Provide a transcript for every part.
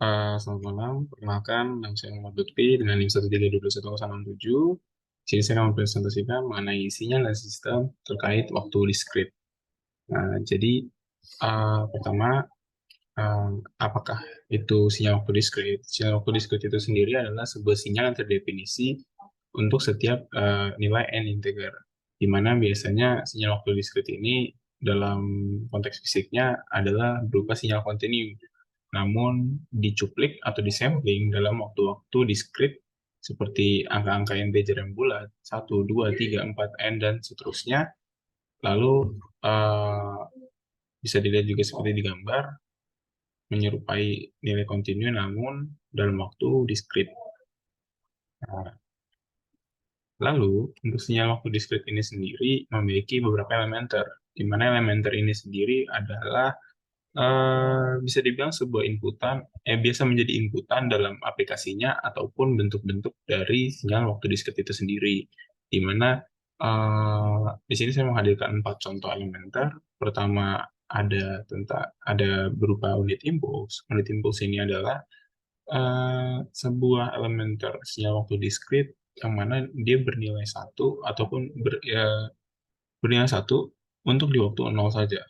Selamat malam, perkenalkan, nama saya Muhammad Lutfi dengan NIM 1321067. Di sini saya akan mempresentasikan mengenai sinyal dan sistem terkait waktu diskrit. Nah, jadi pertama, apakah itu sinyal waktu diskrit? Sinyal waktu diskrit itu sendiri adalah sebuah sinyal yang terdefinisi untuk setiap nilai n integer, di mana biasanya sinyal waktu diskrit ini dalam konteks fisiknya adalah berupa sinyal kontinu, namun dicuplik atau disampling dalam waktu-waktu diskrit seperti angka-angka integer yang bulat, 1, 2, 3, 4, n, dan seterusnya. Lalu eh, bisa dilihat juga seperti di gambar, menyerupai nilai kontinu namun dalam waktu diskrit. Nah, lalu, untuk sinyal waktu diskrit ini sendiri memiliki beberapa elementer, di mana elementer ini sendiri adalah bisa dibilang sebuah inputan, biasa menjadi inputan dalam aplikasinya ataupun bentuk-bentuk dari sinyal waktu diskrit itu sendiri. Di mana di sini saya menghadirkan 4 contoh elementer. Pertama ada berupa unit impuls. Unit impuls ini adalah sebuah elementer sinyal waktu diskrit yang mana dia bernilai satu ataupun bernilai satu untuk di waktu 0 saja.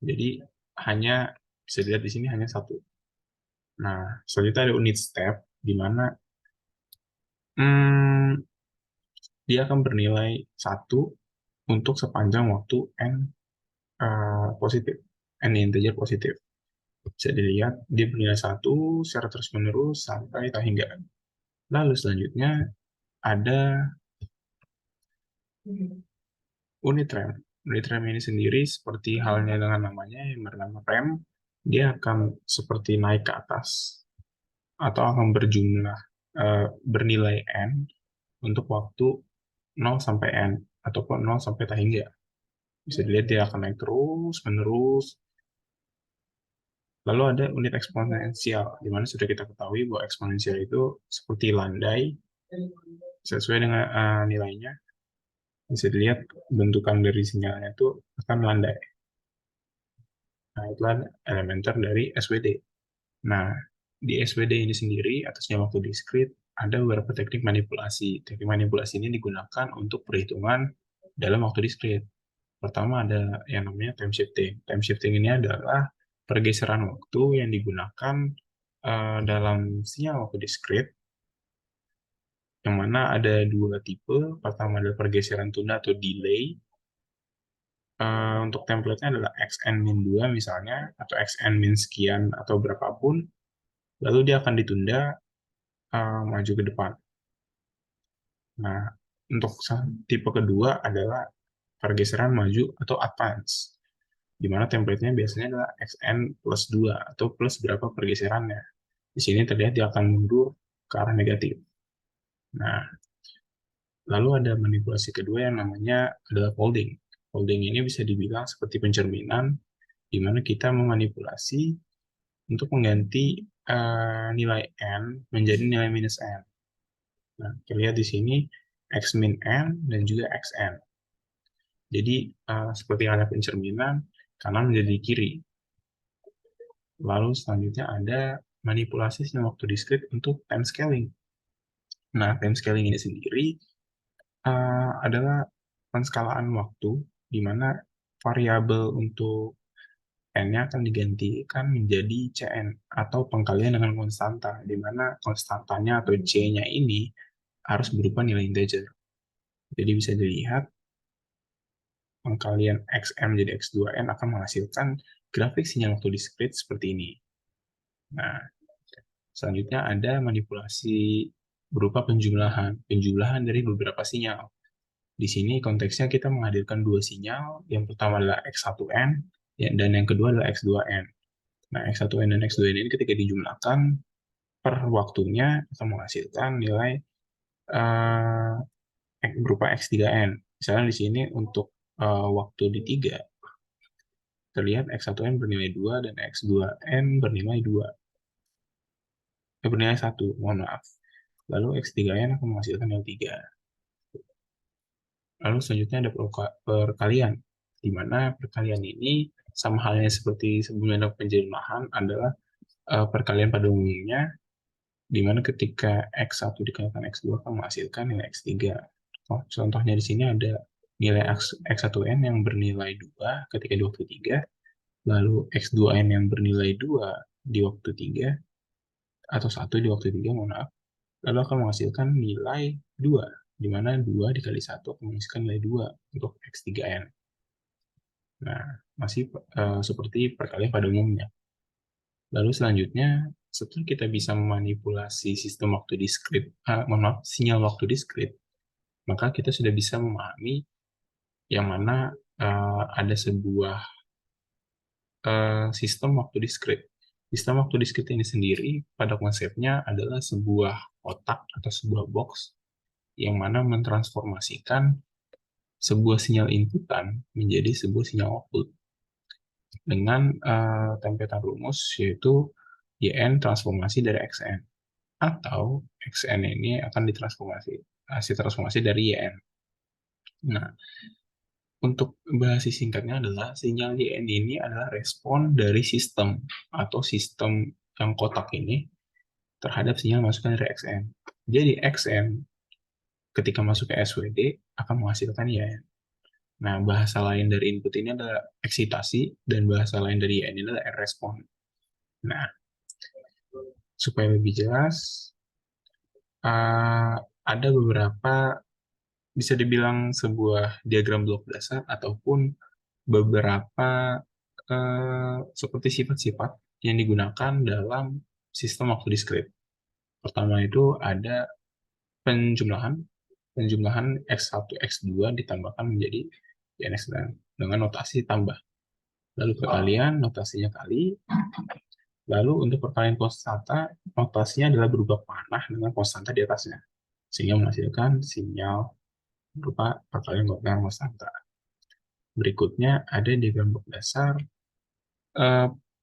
Jadi hanya bisa dilihat di sini hanya satu. Nah, selanjutnya ada unit step, di mana hmm, dia akan bernilai satu untuk sepanjang waktu n positif, n integer positif. Bisa dilihat dia bernilai satu secara terus-menerus sampai tak hingga. Lalu selanjutnya ada unit rem. Unit rem ini sendiri seperti halnya dengan namanya yang bernama rem, dia akan seperti naik ke atas atau akan bernilai n untuk waktu 0 sampai n ataupun 0 sampai tak hingga. Bisa dilihat dia akan naik terus menerus. Lalu ada unit eksponensial, di mana sudah kita ketahui bahwa eksponensial itu seperti landai sesuai dengan nilainya. Bisa dilihat bentukan dari sinyalnya itu akan landai. Nah, itulah elementer dari SWD. Nah, di SWD ini sendiri, atasnya waktu diskrit, ada beberapa teknik manipulasi. Teknik manipulasi ini digunakan untuk perhitungan dalam waktu diskrit. Pertama ada yang namanya time shifting. Time shifting ini adalah pergeseran waktu yang digunakan dalam sinyal waktu diskrit, yang mana ada dua tipe. Pertama adalah pergeseran tunda atau delay. Untuk template-nya adalah xn-2 misalnya, atau xn- sekian atau berapapun. Lalu dia akan ditunda maju ke depan. Nah, untuk tipe kedua adalah pergeseran maju atau advance, di mana template-nya biasanya adalah xn plus 2 atau plus berapa pergeserannya. Di sini terlihat dia akan mundur ke arah negatif. Nah, lalu ada manipulasi kedua yang namanya adalah folding. Folding ini bisa dibilang seperti pencerminan, di mana kita memanipulasi untuk mengganti nilai n menjadi nilai minus n. Nah, terlihat di sini x min n dan juga xn. Jadi, seperti halnya pencerminan, kanan menjadi kiri. Lalu selanjutnya ada manipulasi sinyal waktu diskrit untuk time scaling. Nah, time scaling ini sendiri adalah penskalaan waktu, di mana variabel untuk n-nya akan digantikan menjadi cn, atau pengkalian dengan konstanta, di mana konstantanya atau c-nya ini harus berupa nilai integer. Jadi bisa dilihat pengkalian xm menjadi x2n akan menghasilkan grafik sinyal waktu diskrit seperti ini. Nah, selanjutnya ada manipulasi berupa penjumlahan dari beberapa sinyal. Di sini konteksnya kita menghadirkan dua sinyal, yang pertama adalah x1n, dan yang kedua adalah x2n. Nah, x1n dan x2n ini ketika dijumlahkan per waktunya akan menghasilkan nilai uh, berupa x3n. Misalnya di sini untuk waktu di 3, terlihat x1n bernilai 2 dan x2n bernilai 2. Bernilai 1, mohon maaf. Lalu x3n akan menghasilkan nilai 3. Lalu selanjutnya ada perkalian, di mana perkalian ini sama halnya seperti sebelumnya ada penjumlahan adalah perkalian pada umumnya, di mana ketika X1 dikalikan X2 akan menghasilkan nilai X3. Contohnya di sini ada nilai X1N yang bernilai 2 ketika di waktu 3, lalu X2N yang bernilai 2 di waktu 3, atau 1 di waktu 3, mohon maaf, lalu akan menghasilkan nilai 2, di mana 2 dikali 1 akan menghasilkan nilai 2 untuk X3N. Nah, masih seperti perkalian pada umumnya. Lalu selanjutnya, setelah kita bisa memanipulasi sistem waktu diskrit, sinyal waktu diskrit, maka kita sudah bisa memahami yang mana ada sebuah sistem waktu diskrit. Sistem waktu diskrit ini sendiri pada konsepnya adalah sebuah kotak atau sebuah box yang mana mentransformasikan sebuah sinyal inputan menjadi sebuah sinyal output dengan tempetan rumus yaitu YN transformasi dari XN, atau XN ini akan ditransformasi hasil transformasi dari YN. Nah, untuk bahasa singkatnya adalah sinyal YN ini adalah respon dari sistem atau sistem yang kotak ini terhadap sinyal masukan dari XN. Jadi XN ketika masuk ke SWD akan menghasilkan YN. Nah, bahasa lain dari input ini adalah eksitasi dan bahasa lain dari YN ini adalah respon. Nah, supaya lebih jelas, ada beberapa, bisa dibilang sebuah diagram blok dasar ataupun beberapa seperti sifat-sifat yang digunakan dalam sistem waktu diskrit. Pertama itu ada penjumlahan, X1, X2 ditambahkan menjadi YNX dengan notasi tambah. Lalu perkalian, notasinya kali. Lalu untuk perkalian konstanta, notasinya adalah berupa panah dengan konstanta di atasnya, sehingga menghasilkan sinyal berupa perkalian dengan konstanta. Berikutnya ada diagram blok dasar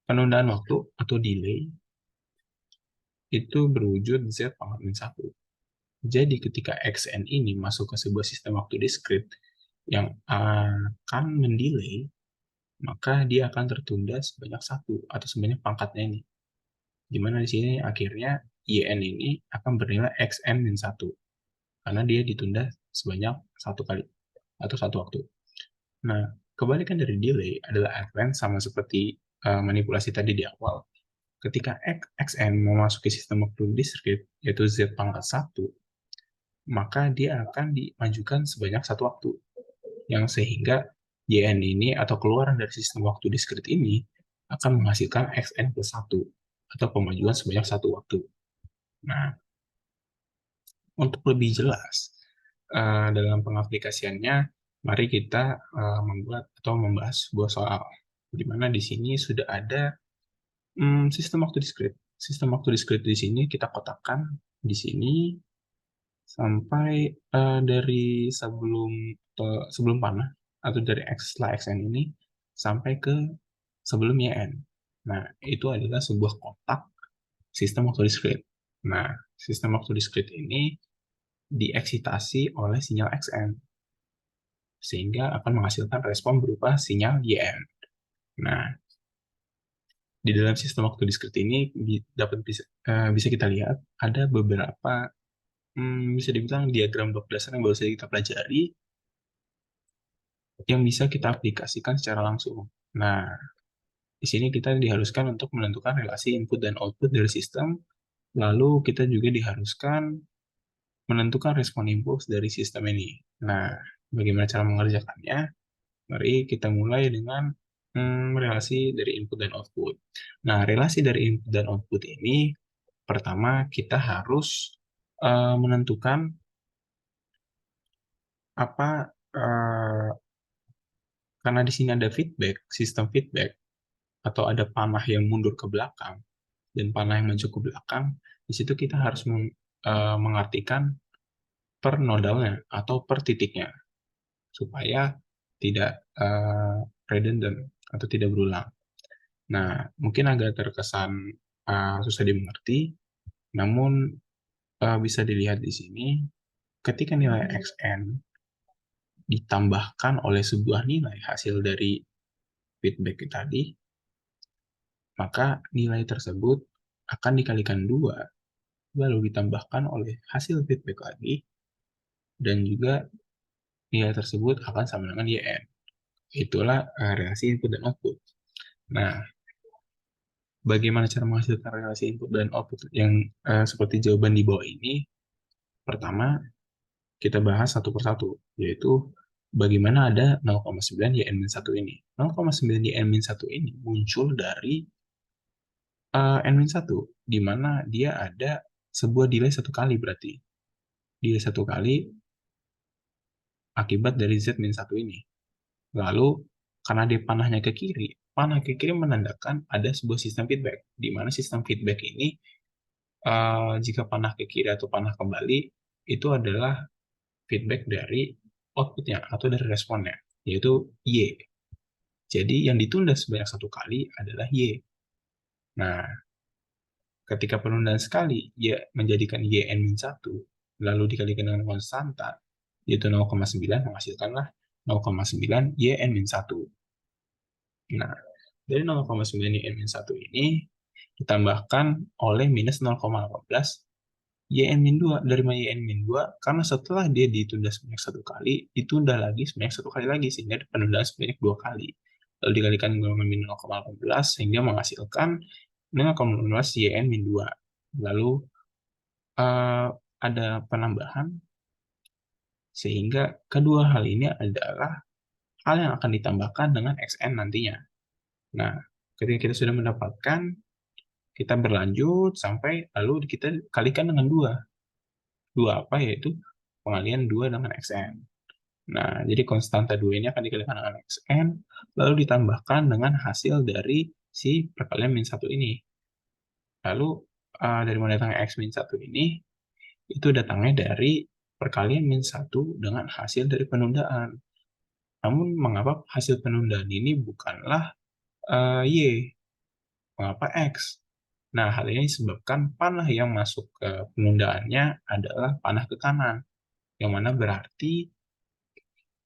penundaan waktu atau delay itu berwujud Z pangkat min 1. Jadi ketika XN ini masuk ke sebuah sistem waktu diskrit yang akan mendelay, maka dia akan tertunda sebanyak 1 atau sebanyak pangkatnya ini. Dimana di sini akhirnya YN ini akan bernilai XN min 1 karena dia ditunda sebanyak 1 kali atau 1 waktu. Nah, kebalikan dari delay adalah advance, sama seperti manipulasi tadi di awal. Ketika XN memasuki sistem waktu diskrit, yaitu Z pangkat 1, maka dia akan dimajukan sebanyak 1 waktu. Yang sehingga YN ini atau keluaran dari sistem waktu diskrit ini akan menghasilkan XN plus 1 atau pemajuan sebanyak 1 waktu. Nah, untuk lebih jelas dalam pengaplikasiannya, mari kita membuat atau membahas sebuah soal di mana di sini sudah ada sistem waktu diskrit. Sistem waktu diskrit di sini kita kotakkan di sini sampai dari sebelum panah atau dari X setelah XN ini sampai ke sebelum YN. Nah, itu adalah sebuah kotak sistem waktu diskrit. Nah, sistem waktu diskrit ini dieksitasi oleh sinyal XN sehingga akan menghasilkan respon berupa sinyal YN. Nah, di dalam sistem waktu diskrit ini bisa kita lihat ada beberapa bisa dibilang diagram blok dasar yang baru saja kita pelajari yang bisa kita aplikasikan secara langsung. Nah, di sini kita diharuskan untuk menentukan relasi input dan output dari sistem, lalu kita juga diharuskan menentukan respon impuls dari sistem ini. Nah, bagaimana cara mengerjakannya? Mari kita mulai dengan relasi dari input dan output. Nah, relasi dari input dan output ini, pertama kita harus menentukan apa, karena di sini ada feedback, sistem feedback, atau ada panah yang mundur ke belakang dan panah yang maju ke belakang, di situ kita harus mengartikan per nodalnya atau per titiknya supaya tidak redundant atau tidak berulang. Nah, mungkin agak terkesan susah dimengerti, namun bisa dilihat di sini ketika nilai XN ditambahkan oleh sebuah nilai hasil dari feedback tadi, maka nilai tersebut akan dikalikan 2, lalu ditambahkan oleh hasil feedback lagi, dan juga nilai tersebut akan sama dengan YN. Itulah relasi input dan output. Nah, bagaimana cara menghasilkan relasi input dan output yang seperti jawaban di bawah ini? Pertama, kita bahas satu persatu, yaitu bagaimana ada 0,9 YN-1 ini. 0,9 YN-1 ini muncul dari N-1, di mana dia ada sebuah delay satu kali berarti. Delay satu kali akibat dari Z-1 ini. Lalu, karena dia panahnya ke kiri, panah ke kiri menandakan ada sebuah sistem feedback, di mana sistem feedback ini, jika panah ke kiri atau panah kembali, itu adalah feedback dari outputnya atau dari responnya, yaitu Y. Jadi yang ditunda sebanyak satu kali adalah Y. Nah, ketika penundaan sekali, Y menjadikan YN-1, lalu dikalikan dengan konstanta, yaitu 0,9, menghasilkanlah 0,9 YN-1. Nah, dari 0,9 YN-1 ini ditambahkan oleh minus 0,18 YN-2 dari YN-2, karena setelah dia ditunda sebanyak satu kali, ditunda lagi sebanyak satu kali lagi, sehingga penundaan sebanyak 2 kali. Lalu dikalikan dengan minus 0,18 sehingga menghasilkan 0,18 YN-2. Lalu ada penambahan, sehingga kedua hal ini adalah hal yang akan ditambahkan dengan XN nantinya. Nah, ketika kita sudah mendapatkan, kita berlanjut sampai lalu kita kalikan dengan 2. 2 apa? Yaitu pengalian 2 dengan XN. Nah, jadi konstanta 2 ini akan dikalikan dengan XN, lalu ditambahkan dengan hasil dari si perkalian min 1 ini. Lalu, dari mana datangnya X min 1 ini? Itu datangnya dari perkalian min 1 dengan hasil dari penundaan. Namun, mengapa hasil penundaan ini bukanlah Y? Mengapa X? Nah, hal ini disebabkan panah yang masuk ke penundaannya adalah panah ke kanan, yang mana berarti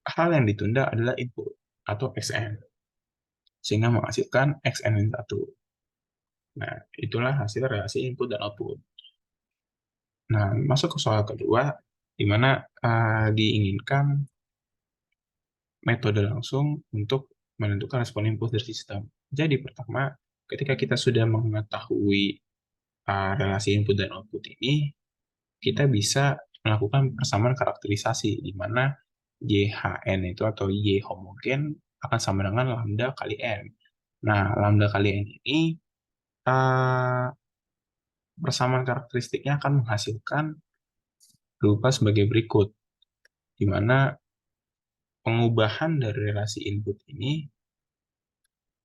hal yang ditunda adalah input atau XN, sehingga menghasilkan XN-1. Nah, itulah hasil relasi input dan output. Nah, masuk ke soal kedua, di mana diinginkan metode langsung untuk menentukan respon input dari sistem. Jadi, pertama, ketika kita sudah mengetahui relasi input dan output ini, kita bisa melakukan persamaan karakterisasi, di mana YHN itu atau Y homogen akan sama dengan lambda kali N. Nah, lambda kali N ini persamaan karakteristiknya akan menghasilkan berupa sebagai berikut, di mana pengubahan dari relasi input ini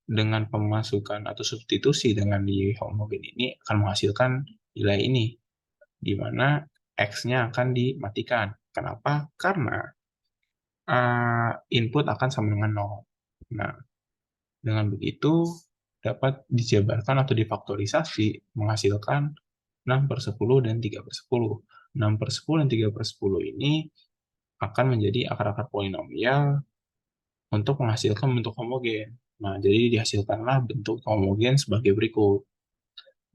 dengan pemasukan atau substitusi dengan Y homogen ini akan menghasilkan nilai ini, di mana X-nya akan dimatikan. Kenapa? Karena input akan sama dengan 0. Nah, dengan begitu dapat dijabarkan atau difaktorisasi menghasilkan 6/10 dan 3/10. 6/10 dan 3/10 ini akan menjadi akar-akar polinomial untuk menghasilkan bentuk homogen. Nah, jadi dihasilkanlah bentuk homogen sebagai berikut.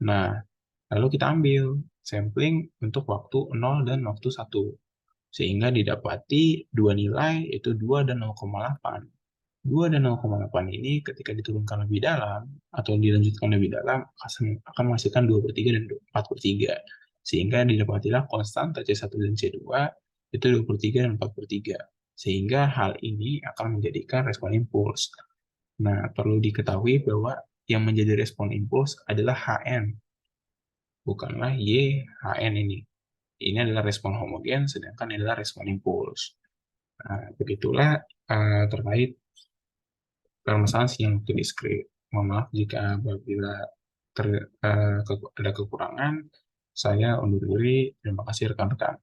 Nah, lalu kita ambil sampling untuk waktu 0 dan waktu 1. Sehingga didapati dua nilai, yaitu 2 dan 0,8. 2 dan 0,8 ini ketika diturunkan lebih dalam atau dilanjutkan lebih dalam akan menghasilkan 2/3 dan 4/3. Sehingga didapatilah konstanta C1 dan C2 itu 2/3 dan 4/3. Sehingga hal ini akan menjadikan respon impuls. Nah, perlu diketahui bahwa yang menjadi respon impuls adalah HN, bukanlah YHN ini. Ini adalah respon homogen, sedangkan ini adalah respon impuls. Nah, begitulah terkait permasalahan sinyal waktu diskrit. Mohon maaf jika apabila ada kekurangan. Saya undur diri. Terima kasih rekan-rekan.